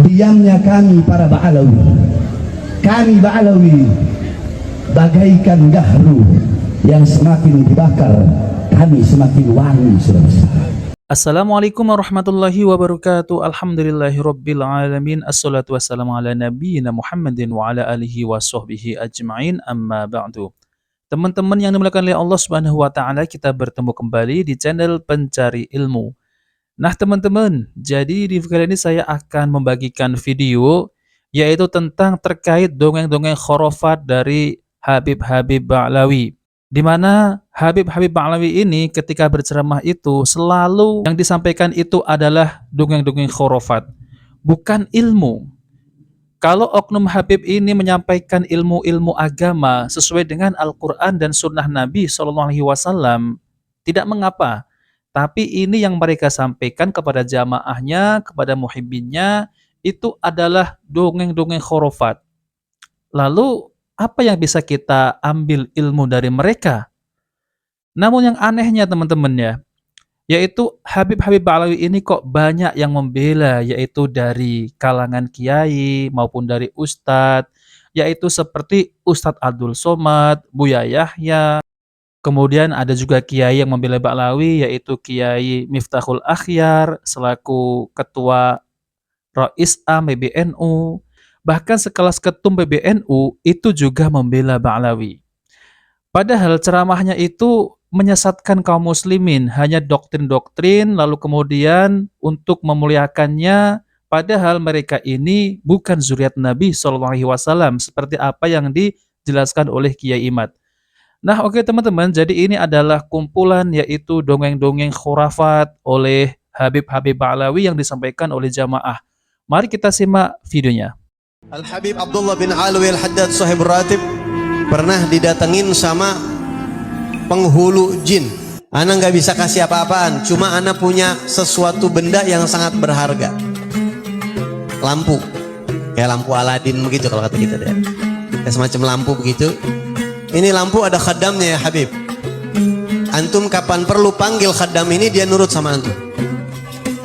diamnya kami para Ba'alawi. Kami Ba'alawi bagaikan gahru yang semakin dibakar, kami semakin wangi, saudara. Assalamualaikum warahmatullahi wabarakatuh. Alhamdulillahirabbil alamin. Assalatu wassalamu ala nabiyyina Muhammadin wa ala alihi wa sahbihi ajma'in. Amma ba'du. Teman-teman yang dimuliakan oleh Allah Subhanahu wa taala, kita bertemu kembali di channel Pencari Ilmu. Nah, teman-teman, jadi di video kali ini saya akan membagikan video yaitu tentang terkait dongeng-dongeng khurafat dari Habib-Habib Ba'lawi. Di mana Habib-Habib Ba'lawi ini ketika berceramah itu selalu yang disampaikan itu adalah dongeng-dongeng khurafat, bukan ilmu. Kalau oknum Habib ini menyampaikan ilmu-ilmu agama sesuai dengan Al-Quran dan Sunnah Nabi SAW, tidak mengapa. Tapi ini yang mereka sampaikan kepada jamaahnya, kepada muhibbinnya, itu adalah dongeng-dongeng khurafat. Lalu apa yang bisa kita ambil ilmu dari mereka? Namun yang anehnya teman-teman ya, yaitu Habib-Habib Ba'lawi ini kok banyak yang membela, yaitu dari kalangan kiai maupun dari ustadz, yaitu seperti Ustadz Abdul Somad, Buya Yahya. Kemudian ada juga kiai yang membela Ba'lawi, yaitu Kiai Miftahul Akhyar selaku ketua Rais Am PBNU. Bahkan sekelas ketum PBNU itu juga membela Ba'lawi. Padahal ceramahnya itu menyesatkan kaum muslimin, hanya doktrin-doktrin, lalu kemudian untuk memuliakannya, padahal mereka ini bukan zuriat Nabi SAW, seperti apa yang dijelaskan oleh Kiai Imad. Nah, oke teman-teman, jadi ini adalah kumpulan yaitu dongeng-dongeng khurafat oleh Habib-Habib Ba'lawi yang disampaikan oleh jamaah. Mari kita simak videonya. Al-Habib Abdullah bin Alwi Al-Haddad Sahibur Ratib pernah didatengin sama penghulu jin. Ana nggak bisa kasih apa-apaan, cuma ana punya sesuatu benda yang sangat berharga. Lampu, kayak lampu Aladin begitu kalau kata kita deh. Kayak semacam lampu begitu. Ini lampu ada khadamnya ya Habib. Antum kapan perlu panggil khadam ini, dia nurut sama antum.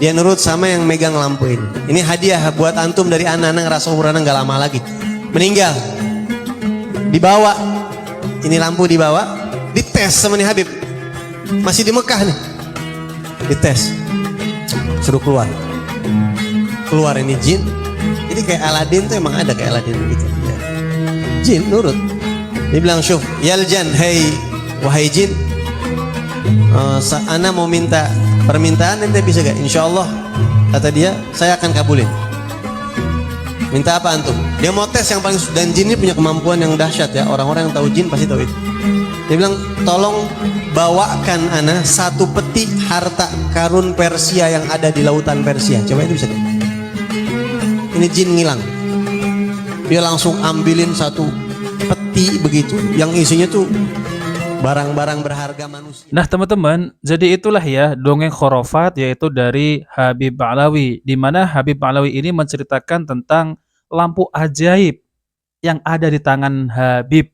Dia nurut sama yang megang lampu ini. Ini hadiah buat antum dari anak-anak ngerasa umurana nggak lama lagi. Meninggal. Dibawa. Ini lampu dibawa. Dites sama nih Habib. Masih di Mekah nih. Dites. Suruh keluar. Keluar ini jin. Ini kayak Aladin tuh emang ada kayak Aladin gitu. Jin nurut. Dia bilang, "Syuf, yaljan, hei wahai jin. Ana mau minta permintaan, ente bisa gak? Insya Allah," kata dia, "saya akan kabulin." Minta apa antum? Dia mau tes yang paling, dan jin ini punya kemampuan yang dahsyat ya. Orang-orang yang tahu jin pasti tahu itu. Dia bilang, "Tolong bawakan ana satu peti harta karun Persia yang ada di lautan Persia." Coba itu bisa gak? Ini jin ngilang. Dia langsung ambilin satu peti begitu, yang isinya tuh barang-barang berharga manusia. Nah teman-teman, jadi itulah ya dongeng khurafat yaitu dari Habib Ba'lawi, di mana Habib Ba'lawi ini menceritakan tentang lampu ajaib yang ada di tangan Habib.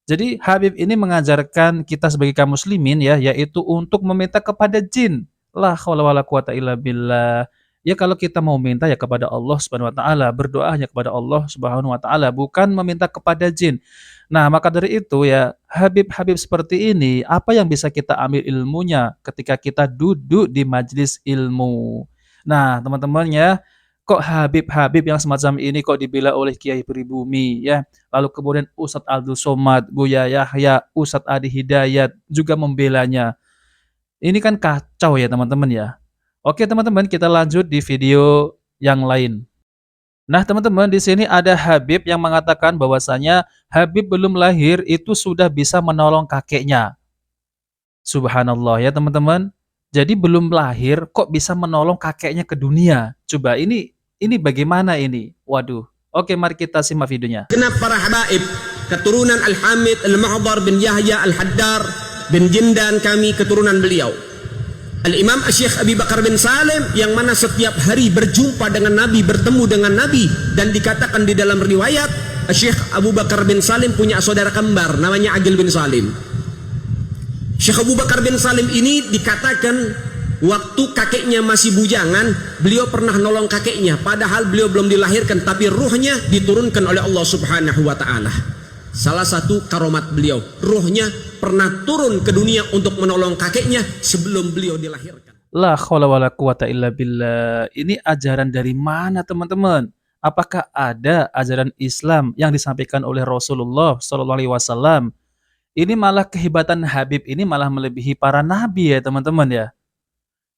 Jadi Habib ini mengajarkan kita sebagai kaum muslimin ya, yaitu untuk meminta kepada jin. La haula wala quwata illa billah. Ya kalau kita mau minta ya kepada Allah Subhanahu wa taala, berdoa hanya kepada Allah Subhanahu wa taala, bukan meminta kepada jin. Nah, maka dari itu ya, Habib-Habib seperti ini, apa yang bisa kita ambil ilmunya ketika kita duduk di majelis ilmu. Nah, teman-teman ya, kok Habib-Habib yang semacam ini kok dibela oleh Kiai Pribumi ya. Lalu kemudian Ustadz Abdul Somad, Buya Yahya, Ustadz Adi Hidayat juga membelanya. Ini kan kacau ya teman-teman ya. Oke teman-teman, kita lanjut di video yang lain. Nah teman-teman, di sini ada Habib yang mengatakan bahwasanya Habib belum lahir itu sudah bisa menolong kakeknya. Subhanallah ya teman-teman. Jadi belum lahir kok bisa menolong kakeknya ke dunia. Coba ini bagaimana ini? Waduh. Oke, mari kita simak videonya. Kenapa para habaib keturunan Al-Hamid Al-Mahdar bin Yahya Al-Haddar bin Jindan, kami keturunan beliau. Al-Imam Syekh Abi Bakar bin Salim yang mana setiap hari berjumpa dengan Nabi, bertemu dengan Nabi, dan dikatakan di dalam riwayat Syekh Abu Bakar bin Salim punya saudara kembar namanya Agil bin Salim. Syekh Abu Bakar bin Salim ini dikatakan Waktu kakeknya masih bujangan, beliau pernah nolong kakeknya, padahal beliau belum dilahirkan, tapi ruhnya diturunkan oleh Allah Subhanahu wa Ta'ala. Salah satu karomat beliau, ruhnya pernah turun ke dunia untuk menolong kakeknya sebelum beliau dilahirkan. La haula wala quwata illa billah. Ini ajaran dari mana, teman-teman? Apakah ada ajaran Islam yang disampaikan oleh Rasulullah Shallallahu Alaihi Wasallam? Ini malah kehebatan Habib ini malah melebihi para nabi ya, teman-teman ya.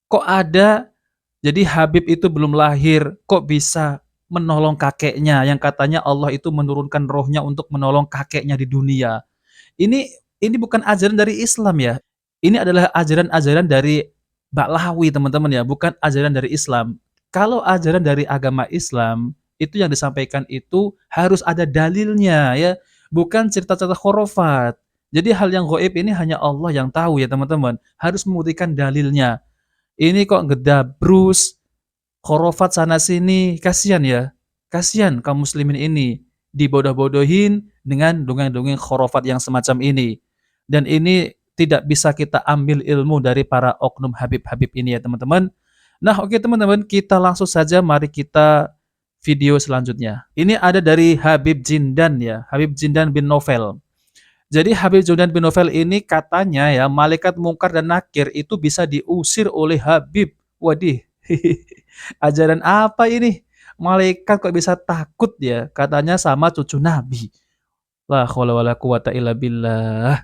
Kok ada, jadi Habib itu belum lahir, kok bisa menolong kakeknya yang katanya Allah itu menurunkan rohnya untuk menolong kakeknya di dunia. Ini ini bukan ajaran dari Islam ya. Ini adalah ajaran-ajaran dari Baklawi, teman-teman ya, bukan ajaran dari Islam. Kalau ajaran dari agama Islam, itu yang disampaikan itu harus ada dalilnya ya, bukan cerita-cerita khurafat. Jadi hal yang gaib ini hanya Allah yang tahu ya, teman-teman. Harus membuktikan dalilnya. Ini kok ngedabrus, khurafat sana sini, kasihan ya. Kasihan kaum muslimin ini dibodoh-bodohin dengan dongeng-dongeng khurafat yang semacam ini. Dan ini tidak bisa kita ambil ilmu dari para oknum Habib-Habib ini ya, teman-teman. Nah, oke teman-teman, kita langsung saja mari kita video selanjutnya. Ini ada dari Habib Jindan ya, Habib Jindan bin Novel. Jadi Habib Jindan bin Novel ini katanya ya, malaikat mungkar dan nakir itu bisa diusir oleh Habib. Wadih, ajaran apa ini? Malaikat kok bisa takut ya? Katanya sama cucu Nabi. La haula wala quwata illa billah.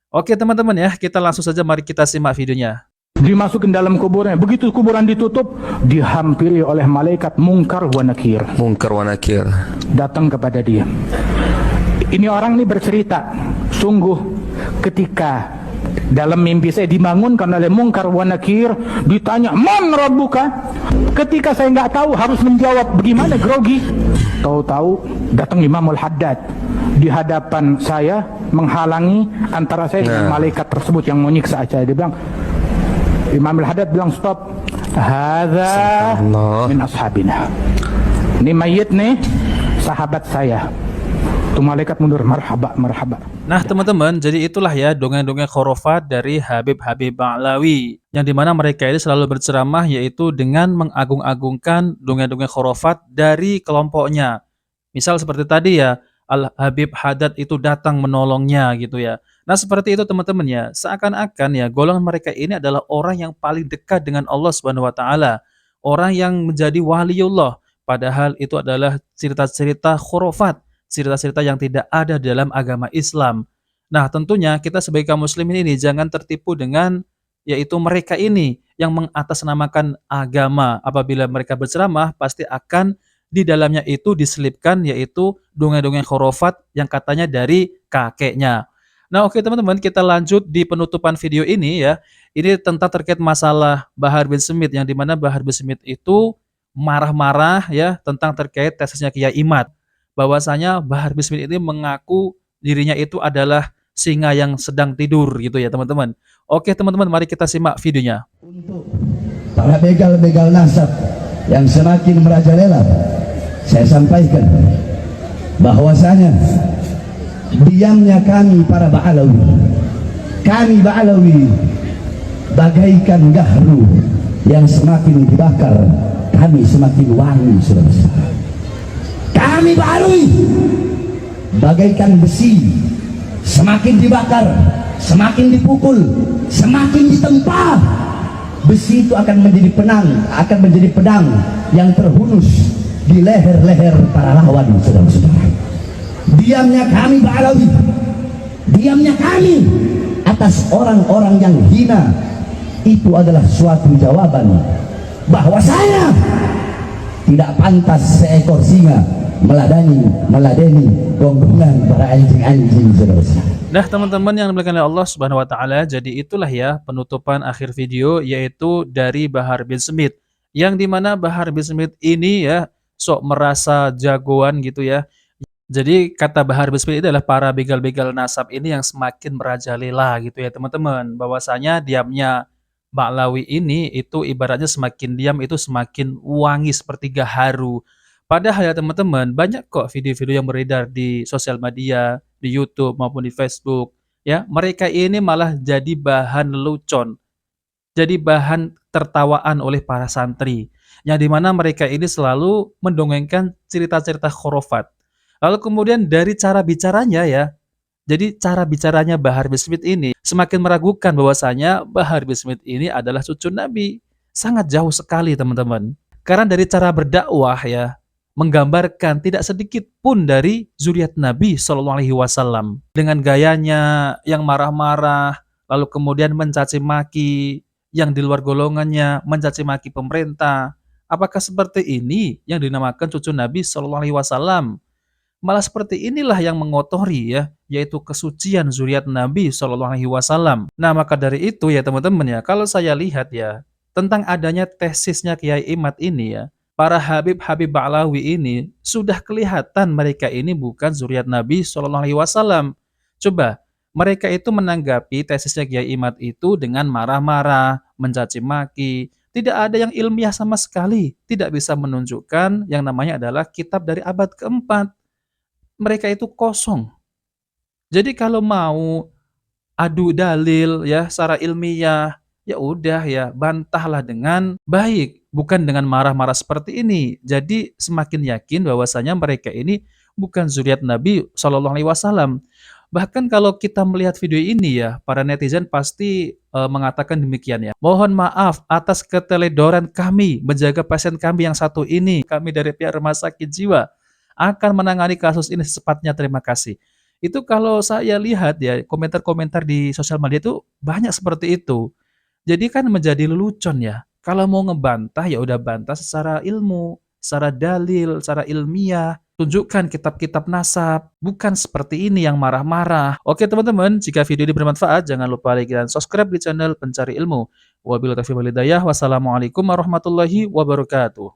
Oke teman-teman ya, kita langsung saja mari kita simak videonya. Dimasukin dalam kuburan. Begitu kuburan ditutup, dihampiri oleh malaikat mungkar wa nakir. Munkar wa nakir. Datang kepada dia. Ini orang ini bercerita, sungguh ketika dalam mimpi saya dibangunkan oleh mungkar wa nakir, ditanya, "Man rabbuka?" Ketika saya nggak tahu harus menjawab bagaimana, grogi. Tahu-tahu datang Imamul Haddad di hadapan saya, menghalangi antara saya dengan malaikat tersebut yang mau nyiksa saya. Dia bilang, Imamul Haddad bilang, "Stop. Hadza min ashabina." Ini mayit nih, sahabat saya. Itu malaikat mundur, marhaba, marhaba. Nah teman-teman, jadi itulah ya dongeng-dongeng khurafat dari Habib-Habib Baklawi, yang dimana mereka ini selalu berceramah yaitu dengan mengagung-agungkan dongeng-dongeng khurafat dari kelompoknya. Misal seperti tadi ya, Al-Habib Haddad itu datang menolongnya gitu ya. Nah seperti itu teman-teman ya, seakan-akan ya golongan mereka ini adalah orang yang paling dekat dengan Allah Subhanahu wa Ta'ala, orang yang menjadi waliullah, padahal itu adalah cerita-cerita khurafat, cerita-cerita yang tidak ada dalam agama Islam. Nah, tentunya kita sebagai kaum muslimin ini jangan tertipu dengan yaitu mereka ini yang mengatasnamakan agama. Apabila mereka berceramah, pasti akan di dalamnya itu diselipkan yaitu dongeng-dongeng khurafat yang katanya dari kakeknya. Nah, oke teman-teman, kita lanjut di penutupan video ini ya. Ini tentang terkait masalah Bahar bin Smith, yang dimana Bahar bin Smith itu marah-marah ya tentang terkait tesisnya Kiai Imad. Bahwasanya Bahar bin Smith ini mengaku dirinya itu adalah singa yang sedang tidur gitu ya, teman-teman. Oke, teman-teman, mari kita simak videonya. Untuk para begal-begal nasab yang semakin merajalela, saya sampaikan bahwasanya diamnya kami para kami Ba'alawi bagaikan gahru yang semakin dibakar, kami semakin wangi, saudara-saudara. Kami Ba'alawi bagaikan besi, semakin dibakar, semakin dipukul, semakin ditempa, besi itu akan menjadi pedang yang terhunus di leher-leher para lawan, saudara-saudara. Diamnya kami Ba'alawi, diamnya kami atas orang-orang yang hina, itu adalah suatu jawaban bahwa saya tidak pantas seekor singa meladeni gonggongan para anjing-anjing, saudara-saudara. Nah teman-teman yang dimuliakan oleh Allah Subhanahu wa Ta'ala, jadi itulah ya penutupan akhir video yaitu dari Bahar bin Smith, yang dimana Bahar bin Smith ini ya sok merasa jagoan gitu ya. Jadi kata Bahar bin Smith itu adalah para begal-begal nasab ini yang semakin merajalela gitu ya teman-teman, bahwasanya diamnya Baklawi ini itu ibaratnya semakin diam itu semakin wangi seperti gaharu. Padahal ya teman-teman, banyak kok video-video yang beredar di sosial media, di YouTube maupun di Facebook ya. Mereka ini malah jadi bahan lelucon, jadi bahan tertawaan oleh para santri, yang dimana mereka ini selalu mendongengkan cerita-cerita khurafat. Lalu kemudian dari cara bicaranya ya, jadi cara bicaranya Bahar bin Smith ini semakin meragukan bahwasanya Bahar bin Smith ini adalah cucu Nabi. Sangat jauh sekali teman-teman. Karena dari cara berdakwah ya, menggambarkan tidak sedikit pun dari zuriat Nabi Shallallahu Alaihi Wasallam dengan gayanya yang marah-marah, lalu kemudian mencaci maki yang di luar golongannya, mencaci maki pemerintah. Apakah seperti ini yang dinamakan cucu Nabi Shallallahu Alaihi Wasallam? Malah seperti inilah yang mengotori ya, yaitu kesucian zuriat Nabi Shallallahu Alaihi Wasallam. Nah maka dari itu ya teman-teman ya, kalau saya lihat ya tentang adanya tesisnya Kiai Imad ini ya, para Habib-Habib Ba'lawi ini sudah kelihatan mereka ini bukan zuriat Nabi Shallallahu Alaihi Wasallam. Coba mereka itu menanggapi tesisnya Kiai Imad itu dengan marah-marah, mencaci maki. Tidak ada yang ilmiah sama sekali, tidak bisa menunjukkan yang namanya adalah kitab dari abad keempat. Mereka itu kosong. Jadi kalau mau adu dalil ya secara ilmiah, ya udah ya bantahlah dengan baik, bukan dengan marah-marah seperti ini. Jadi semakin yakin bahwasanya mereka ini bukan zuriat Nabi Shallallahu Alaihi Wasallam. Bahkan kalau kita melihat video ini ya, para netizen pasti mengatakan demikian ya. Mohon maaf atas keteledoran kami menjaga pasien kami yang satu ini. Kami dari pihak rumah sakit jiwa akan menangani kasus ini secepatnya, terima kasih. Itu kalau saya lihat ya, komentar-komentar di sosial media itu banyak seperti itu. Jadi kan menjadi lelucon ya. Kalau mau ngebantah ya udah bantah secara ilmu, secara dalil, secara ilmiah. Tunjukkan kitab-kitab nasab, bukan seperti ini yang marah-marah. Oke teman-teman, jika video ini bermanfaat, jangan lupa like dan subscribe di channel Pencari Ilmu. Wabillahi taufiq wal hidayah. Wassalamualaikum warahmatullahi wabarakatuh.